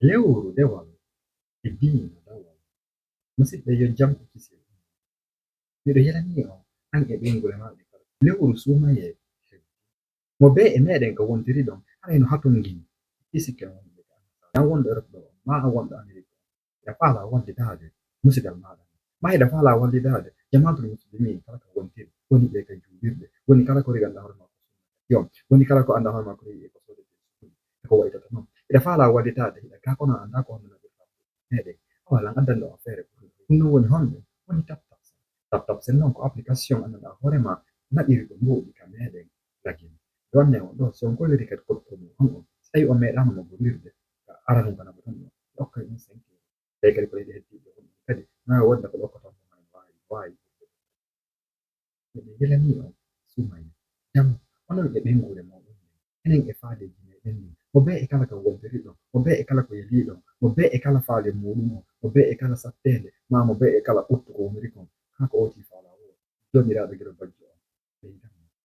lewru dewal e diina dawal musidɓe yo jam e kisel miɗo yelani on an e ɓeygol maɗa kala lewru sumaye mo be e meɗen ko wontiri ɗon hayno hatton gimi hisiken wonde an wonɗo Europe ɗo ma an wonɗo Amérique ɓe faala wallidade musidal maɗa ma heɗa faala wallidade jamatul muslimin kala ko wontiri woni ɓe kay julirɓe woni kala ko riganɗa hoore makko yom woni kala ko anda hoore makko yiɗi ko sodete ko waytata noon eɗa faala wallitade hiɗa ka kono anda ko honno naɓirta meɗen awalan addani ɗo affaire ɗum non woni honɗe woni taptap sen noon ko application annduɗa hoorema naɓiri ko mboɗi ka meɗen lagine jonne on ɗo so on golliri kadi koɗɗo on so tawi on meeɗama mo gollirde ara ɗum bana ko tan ɗo hokkay ɗum 5 tawi kadi ko yiɗi heddiɓe kadi na wonde ko ɗokkata wawi miɗo yelani on sumay jam onon e ɓeygure moɗon enen e faadeji meɗen ni mo be e kala ko wontiri ɗon mo be e kala ko yeehi ɗon mo be e kala faale muɗum o mo be e kala sattede ma mo be e kala ɓurtu ko woniri kon kanko oti faala o jomiraɗo gueɗel